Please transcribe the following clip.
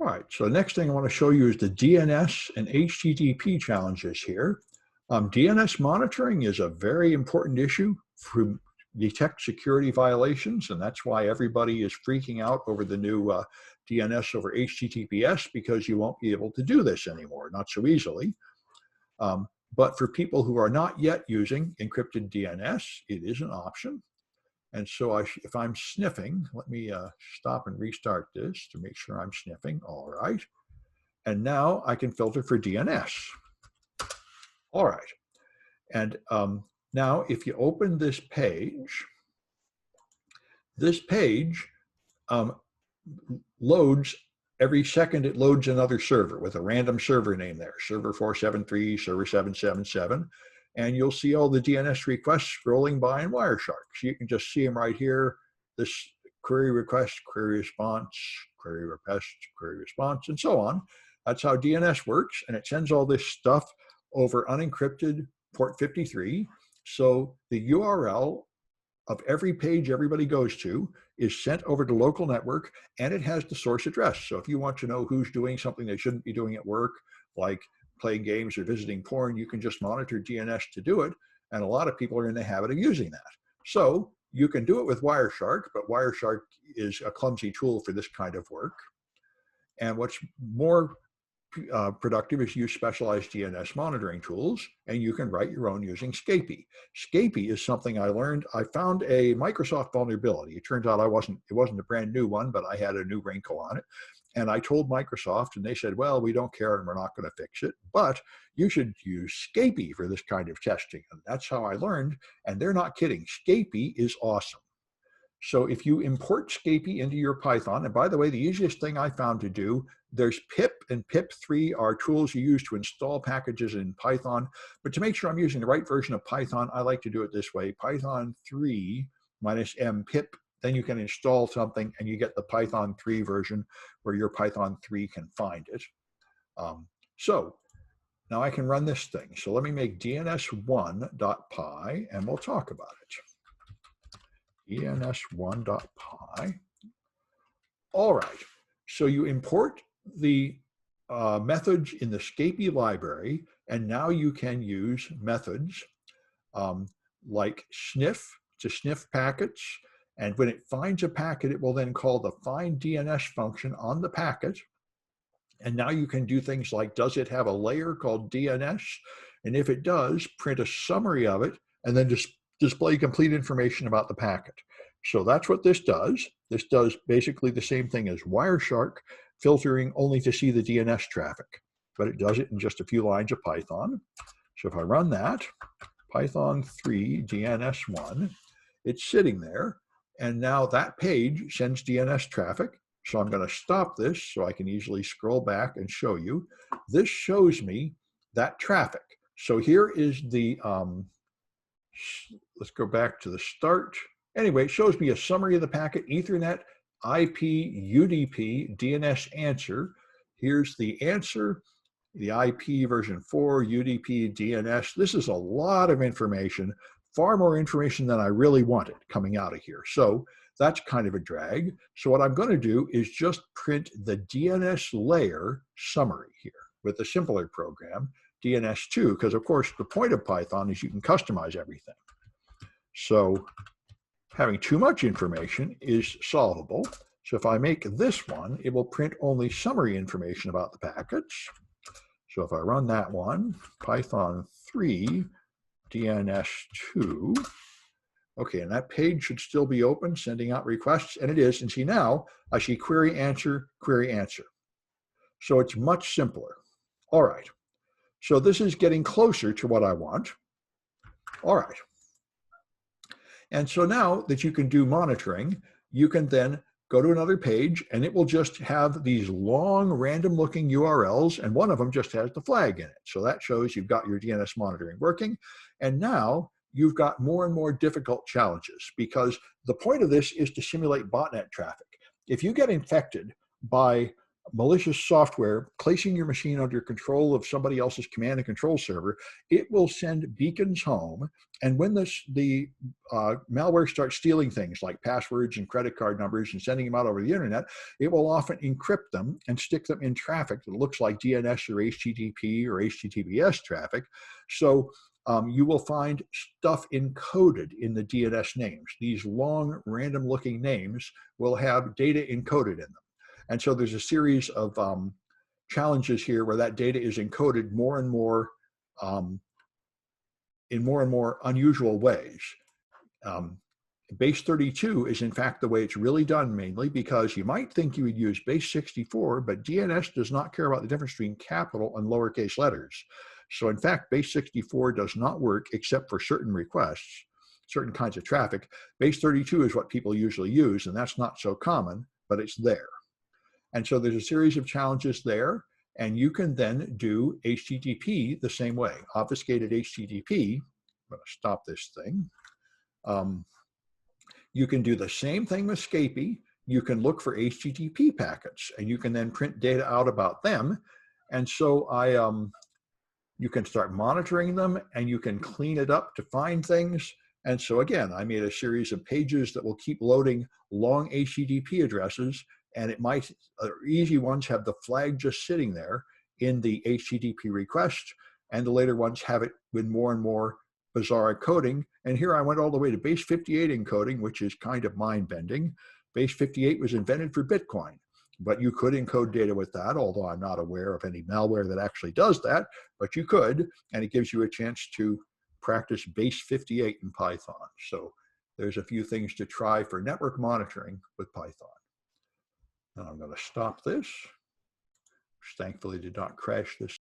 All right, so the next thing I want to show you is the DNS and HTTP challenges here. DNS monitoring is a very important issue to detect security violations, and that's why everybody is freaking out over the new DNS over HTTPS, because you won't be able to do this anymore, not so easily. But for people who are not yet using encrypted DNS, it is an option. And so if I'm sniffing, let me stop and restart this to make sure I'm sniffing. All right. And now I can filter for DNS. All right. And now if you open this page loads every second. It loads another server with a random server name there, server 473, server 777. And you'll see all the DNS requests scrolling by in Wireshark. So you can just see them right here. This query request, query response, query request, query response, and so on. That's how DNS works. And it sends all this stuff over unencrypted port 53. So the URL of every page everybody goes to is sent over to local network, and it has the source address. So if you want to know who's doing something they shouldn't be doing at work, like playing games or visiting porn, you can just monitor DNS to do it. And a lot of people are in the habit of using that. So you can do it with Wireshark, but Wireshark is a clumsy tool for this kind of work. And what's more productive is use specialized DNS monitoring tools, and you can write your own using Scapy. Scapy is something I learned. I found a Microsoft vulnerability. It turns out it wasn't a brand new one, but I had a new wrinkle on it. And I told Microsoft, and they said, well, we don't care and we're not going to fix it, but you should use Scapy for this kind of testing. And that's how I learned, and they're not kidding. Scapy is awesome. So if you import Scapy into your Python, and by the way, the easiest thing I found to do, there's pip and pip3 are tools you use to install packages in Python. But to make sure I'm using the right version of Python, I like to do it this way, Python 3 minus m pip. Then you can install something and you get the Python 3 version where your Python 3 can find it. So now I can run this thing. So let me make dns1.py and we'll talk about it. dns1.py. All right, so you import the methods in the Scapy library, and now you can use methods like sniff to sniff packets. And when it finds a packet, it will then call the find DNS function on the packet. And now you can do things like, does it have a layer called DNS? And if it does, print a summary of it, and then just display complete information about the packet. So that's what this does. This does basically the same thing as Wireshark, filtering only to see the DNS traffic, but it does it in just a few lines of Python. So if I run that, Python 3 DNS1, it's sitting there. And now that page sends DNS traffic. So I'm going to stop this so I can easily scroll back and show you. This shows me that traffic. So here is the, let's go back to the start. Anyway, it shows me a summary of the packet, Ethernet, IP, UDP, DNS answer. Here's the answer, the IP version 4, UDP, DNS. This is a lot of information, far more information than I really wanted coming out of here. So that's kind of a drag. So what I'm going to do is just print the DNS layer summary here with a simpler program, DNS2, because of course the point of Python is you can customize everything. So having too much information is solvable. So if I make this one, it will print only summary information about the packets. So if I run that one, Python 3 DNS2, okay, and that page should still be open, sending out requests, and it is. And see now, I see query, answer, query, answer. So it's much simpler. All right, so this is getting closer to what I want. All right. And so now that you can do monitoring, you can then go to another page and it will just have these long random looking URLs, and one of them just has the flag in it. So that shows you've got your DNS monitoring working. And now you've got more and more difficult challenges, because the point of this is to simulate botnet traffic. If you get infected by malicious software placing your machine under control of somebody else's command and control server, it will send beacons home. And when the malware starts stealing things like passwords and credit card numbers and sending them out over the internet, it will often encrypt them and stick them in traffic that looks like DNS or HTTP or HTTPS traffic. So you will find stuff encoded in the DNS names. These long, random-looking names will have data encoded in them. And so there's a series of challenges here where that data is encoded more and more in more and more unusual ways. Base 32 is in fact the way it's really done, mainly because you might think you would use base 64, but DNS does not care about the difference between capital and lowercase letters. So in fact, base 64 does not work except for certain requests, certain kinds of traffic. Base 32 is what people usually use, and that's not so common, but it's there. And so there's a series of challenges there, and you can then do HTTP the same way. Obfuscated HTTP, I'm going to stop this thing. You can do the same thing with Scapy. You can look for HTTP packets, and you can then print data out about them. And so you can start monitoring them, and you can clean it up to find things. And so again, I made a series of pages that will keep loading long HTTP addresses, and it might, easy ones have the flag just sitting there in the HTTP request, and the later ones have it with more and more bizarre encoding. And here I went all the way to base 58 encoding, which is kind of mind-bending. Base 58 was invented for Bitcoin, but you could encode data with that, although I'm not aware of any malware that actually does that, but you could, and it gives you a chance to practice base 58 in Python. So there's a few things to try for network monitoring with Python. Now I'm going to stop this, which thankfully did not crash this